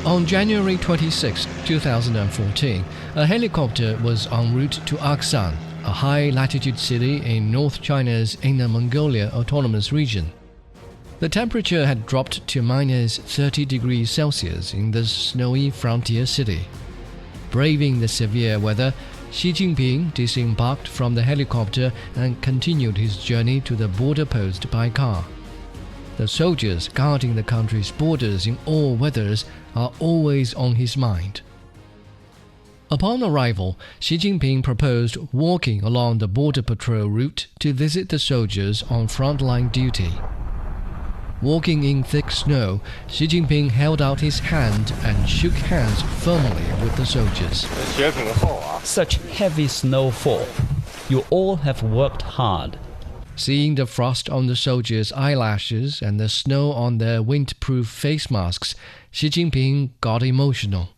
On January 26, 2014, a helicopter was en route to Akshan, a high-latitude city in North China's Inner Mongolia Autonomous Region. The temperature had dropped to minus 30 degrees Celsius in this snowy frontier city. Braving the severe weather, Xi Jinping disembarked from the helicopter and continued his journey to the border post by car. The soldiers guarding the country's borders in all weathers are always on his mind. Upon arrival, Xi Jinping proposed walking along the border patrol route to visit the soldiers on frontline duty. Walking in thick snow, Xi Jinping held out his hand and shook hands firmly with the soldiers. Such heavy snowfall. You all have worked hard. Seeing the frost on the soldiers' eyelashes and the snow on their windproof face masks, Xi Jinping got emotional.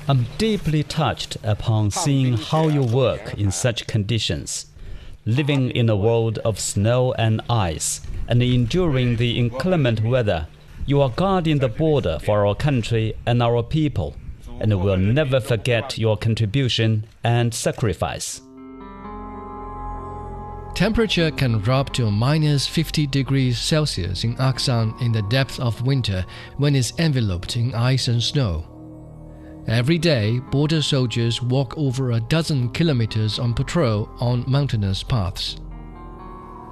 I'm deeply touched upon seeing how you work in such conditions, living in a world of snow and ice, and enduring the inclement weather. You are guarding the border for our country and our people, and we'll never forget your contribution and sacrifice. Temperature can drop to minus 50 degrees Celsius in Akshan in the depth of winter when it's enveloped in ice and snow. Every day, border soldiers walk over a dozen kilometers on patrol on mountainous paths.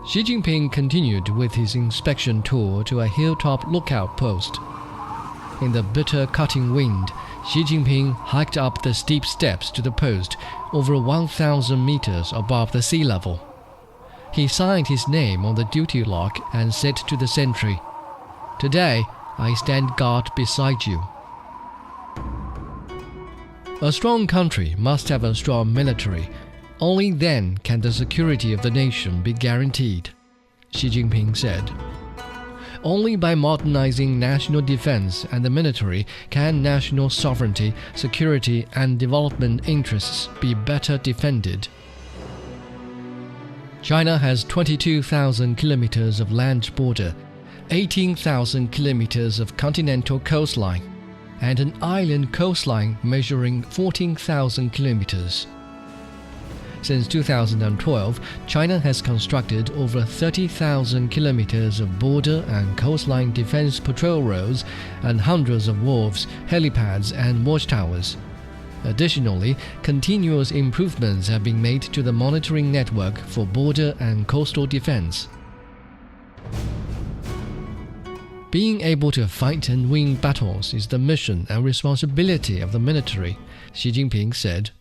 Xi Jinping continued with his inspection tour to a hilltop lookout post. In the bitter cutting wind, Xi Jinping hiked up the steep steps to the post over 1,000 meters above the sea level. He signed his name on the duty lock and said to the sentry, "Today, I stand guard beside you." A strong country must have a strong military. Only then can the security of the nation be guaranteed, Xi Jinping said. Only by modernizing national defense and the military can national sovereignty, security, and development interests be better defended. China has 22,000 kilometers of land border, 18,000 kilometers of continental coastline, and an island coastline measuring 14,000 kilometers. Since 2012, China has constructed over 30,000 kilometers of border and coastline defense patrol roads and hundreds of wharves, helipads, and watchtowers. Additionally, continuous improvements have been made to the monitoring network for border and coastal defense. Being able to fight and win battles is the mission and responsibility of the military, Xi Jinping said.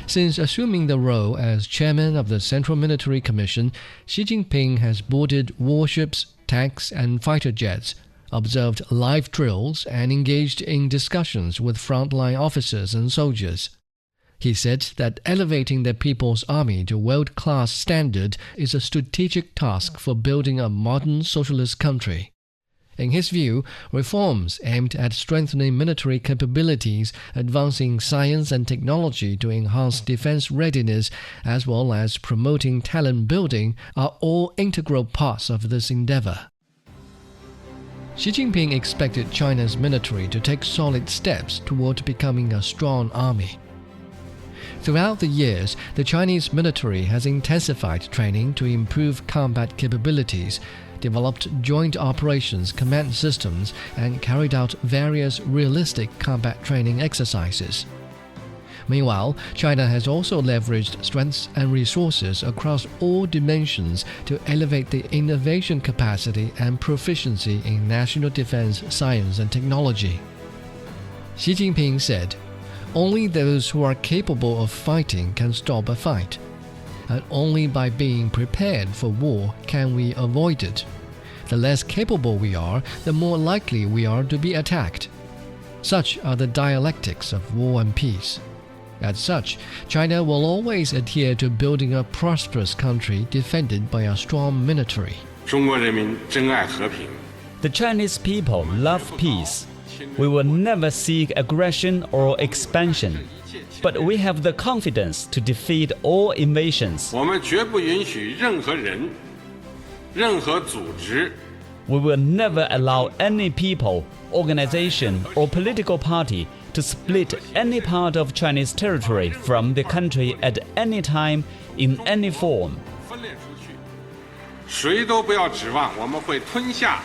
Since assuming the role as chairman of the Central Military Commission, Xi Jinping has boarded warships, tanks, and fighter jets, observed live drills, and engaged in discussions with frontline officers and soldiers. He said that elevating the People's Army to world-class standard is a strategic task for building a modern socialist country. In his view, reforms aimed at strengthening military capabilities, advancing science and technology to enhance defense readiness, as well as promoting talent building, are all integral parts of this endeavor. Xi Jinping expected China's military to take solid steps toward becoming a strong army. Throughout the years, the Chinese military has intensified training to improve combat capabilities, developed joint operations command systems, and carried out various realistic combat training exercises. Meanwhile, China has also leveraged strengths and resources across all dimensions to elevate the innovation capacity and proficiency in national defense science and technology. Xi Jinping said, "Only those who are capable of fighting can stop a fight, and only by being prepared for war can we avoid it. The less capable we are, the more likely we are to be attacked. Such are the dialectics of war and peace. As such, China will always adhere to building a prosperous country defended by a strong military." The Chinese people love peace. We will never seek aggression or expansion, but we have the confidence to defeat all invasions. We will never allow any people, organization, or political party to split any part of Chinese territory from the country at any time, in any form. 谁都不要指望我们会吞下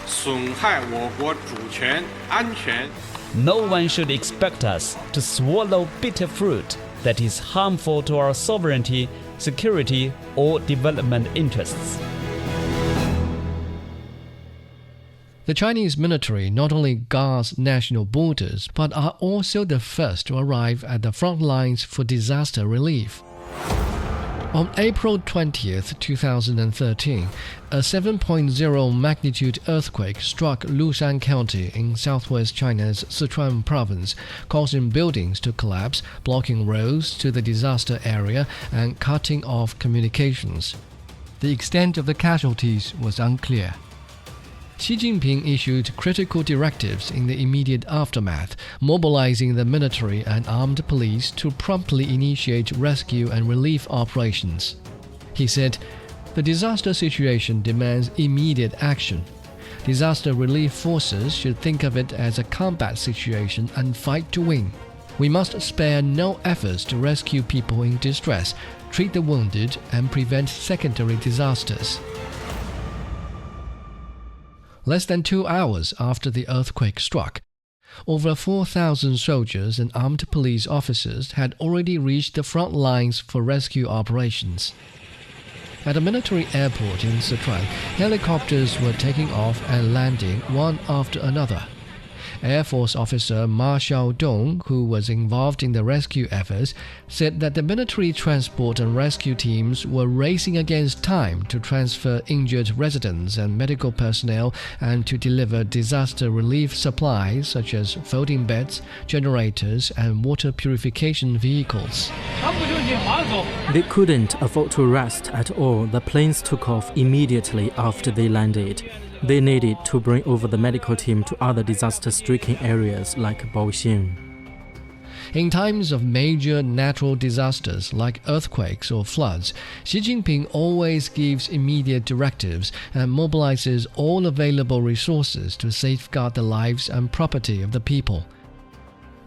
损害我国主权、安全。 No one should expect us to swallow bitter fruit that is harmful to our sovereignty, security, or development interests. The Chinese military not only guards national borders, but are also the first to arrive at the front lines for disaster relief. On April 20th, 2013, a 7.0 magnitude earthquake struck Lushan County in southwest China's Sichuan province, causing buildings to collapse, blocking roads to the disaster area and cutting off communications. The extent of the casualties was unclear. Xi Jinping issued critical directives in the immediate aftermath, mobilizing the military and armed police to promptly initiate rescue and relief operations. He said, "The disaster situation demands immediate action. Disaster relief forces should think of it as a combat situation and fight to win. We must spare no efforts to rescue people in distress, treat the wounded, and prevent secondary disasters." Less than 2 hours after the earthquake struck, over 4,000 soldiers and armed police officers had already reached the front lines for rescue operations. At a military airport in Sichuan, helicopters were taking off and landing one after another. Air Force officer Ma Xiaodong, who was involved in the rescue efforts, said that the military transport and rescue teams were racing against time to transfer injured residents and medical personnel and to deliver disaster relief supplies such as folding beds, generators, and water purification vehicles. They couldn't afford to rest at all. The planes took off immediately after they landed. They needed to bring over the medical team to other disaster-stricken areas like Baoxing. In times of major natural disasters like earthquakes or floods, Xi Jinping always gives immediate directives and mobilizes all available resources to safeguard the lives and property of the people.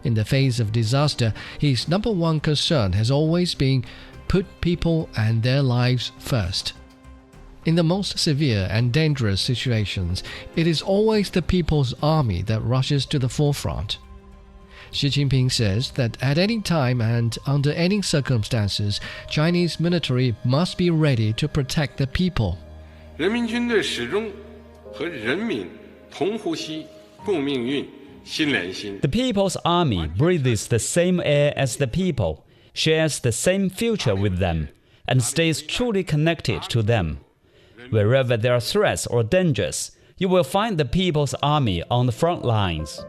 In the face of disaster, his number one concern has always been put people and their lives first. In the most severe and dangerous situations, it is always the People's Army that rushes to the forefront. Xi Jinping says that at any time and under any circumstances, Chinese military must be ready to protect the people. 人民军队始终和人民同呼吸、共命运、心连心。 The People's Army breathes the same air as the people, shares the same future with them, and stays truly connected to them. Wherever there are threats or dangers, you will find the People's Army on the front lines.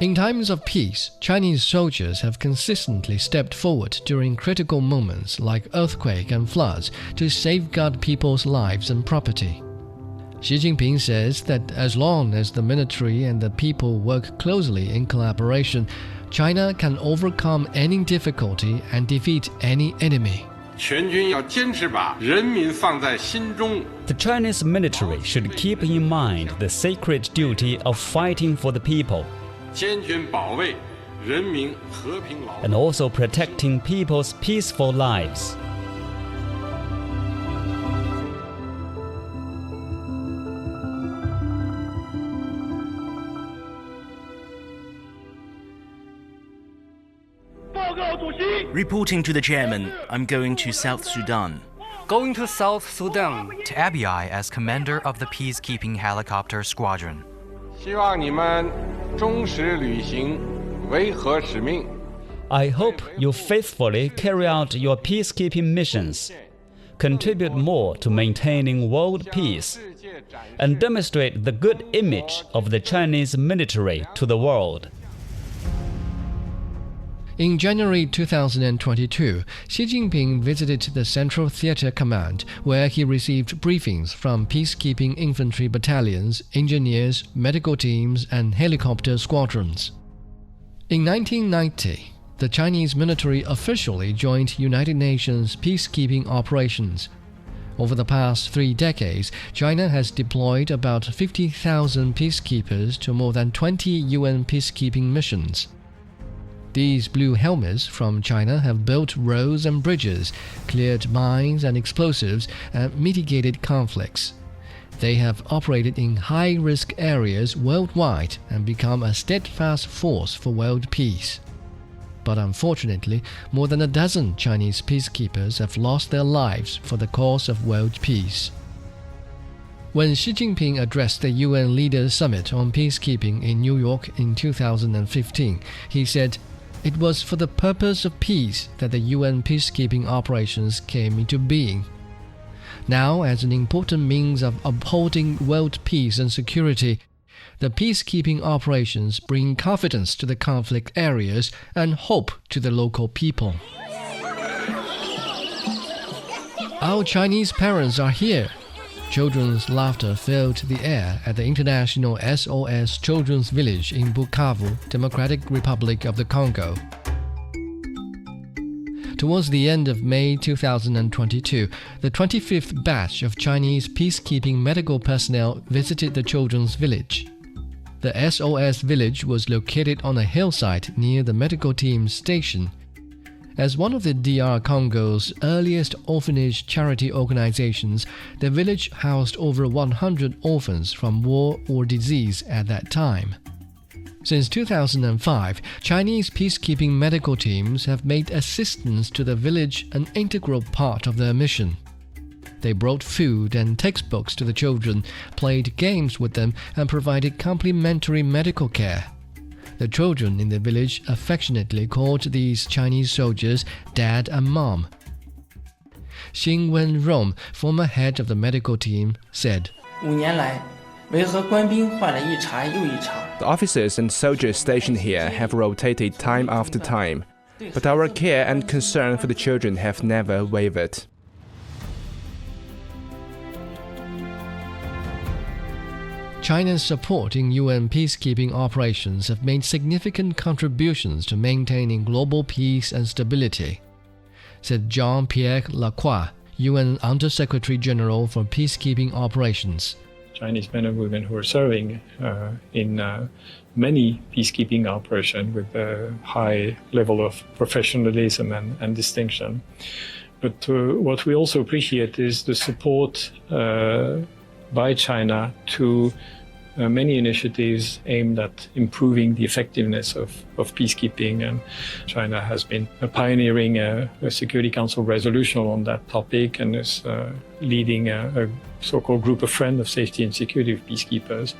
In times of peace, Chinese soldiers have consistently stepped forward during critical moments like earthquake and floods to safeguard people's lives and property. Xi Jinping says that as long as the military and the people work closely in collaboration, China can overcome any difficulty and defeat any enemy. 全军要坚持把人民放在心中。 The Chinese military should keep in mind the sacred duty of fighting for the people 坚决保卫人民和平劳动。 and also protecting people's peaceful lives. Reporting to the chairman, I'm going to South Sudan. Going to South Sudan. To Abiy as commander of the peacekeeping helicopter squadron. 希望你们忠实履行维和使命。 I hope you faithfully carry out your peacekeeping missions, contribute more to maintaining world peace, and demonstrate the good image of the Chinese military to the world. In January 2022, Xi Jinping visited the Central Theater Command, where he received briefings from peacekeeping infantry battalions, engineers, medical teams, and helicopter squadrons. In 1990, the Chinese military officially joined United Nations peacekeeping operations. Over the past 3 decades, China has deployed about 50,000 peacekeepers to more than 20 UN peacekeeping missions. These blue helmets from China have built roads and bridges, cleared mines and explosives, and mitigated conflicts. They have operated in high-risk areas worldwide and become a steadfast force for world peace. But unfortunately, more than a dozen Chinese peacekeepers have lost their lives for the cause of world peace. When Xi Jinping addressed the UN Leaders Summit on Peacekeeping in New York in 2015, he said, "It was for the purpose of peace that the UN peacekeeping operations came into being. Now, as an important means of upholding world peace and security, the peacekeeping operations bring confidence to the conflict areas and hope to the local people." Our Chinese parents are here. Children's laughter filled the air at the international SOS Children's Village in Bukavu, Democratic Republic of the Congo. Towards the end of May 2022, the 25th batch of Chinese peacekeeping medical personnel visited the children's village. The SOS village was located on a hillside near the medical team's station. As one of the DR Congo's earliest orphanage charity organizations, the village housed over 100 orphans from war or disease at that time. Since 2005, Chinese peacekeeping medical teams have made assistance to the village an integral part of their mission. They brought food and textbooks to the children, played games with them, and provided complimentary medical care. The children in the village affectionately called these Chinese soldiers Dad and Mom. Xin Wen-rong, former head of the medical team, said, The officers and soldiers stationed here have rotated time after time, but our care and concern for the children have never wavered. China's support in UN peacekeeping operations have made significant contributions to maintaining global peace and stability, said Jean-Pierre Lacroix, UN Under-Secretary General for Peacekeeping Operations. Chinese men and women who are serving in many peacekeeping operations with a high level of professionalism and distinction. But what we also appreciate is the support by China to many initiatives aimed at improving the effectiveness of peacekeeping, and China has been pioneering a Security Council resolution on that topic and is leading a so-called Group of Friends of Safety and Security of Peacekeepers.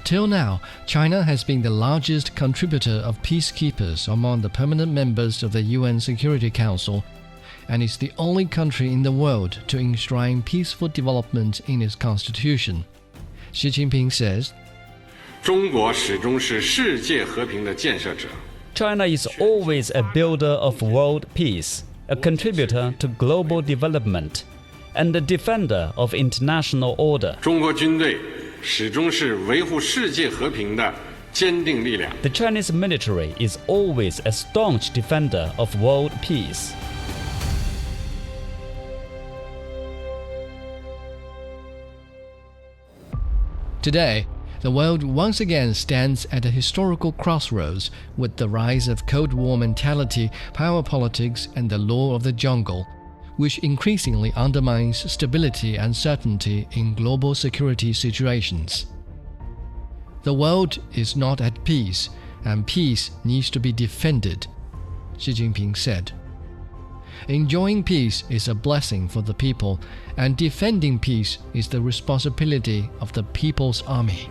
Till now, China has been the largest contributor of peacekeepers among the permanent members of the UN Security Council, and is the only country in the world to enshrine peaceful development in its constitution. Xi Jinping says, China is always a builder of world peace, a contributor to global development, and a defender of international order. The Chinese military is always a staunch defender of world peace. Today, the world once again stands at a historical crossroads with the rise of Cold War mentality, power politics, and the law of the jungle, which increasingly undermines stability and certainty in global security situations. The world is not at peace, and peace needs to be defended, Xi Jinping said. Enjoying peace is a blessing for the people, and defending peace is the responsibility of the People's Army.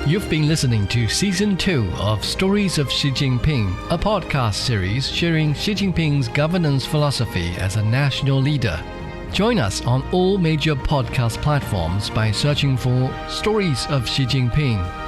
You've been listening to Season 2 of Stories of Xi Jinping, a podcast series sharing Xi Jinping's governance philosophy as a national leader. Join us on all major podcast platforms by searching for Stories of Xi Jinping.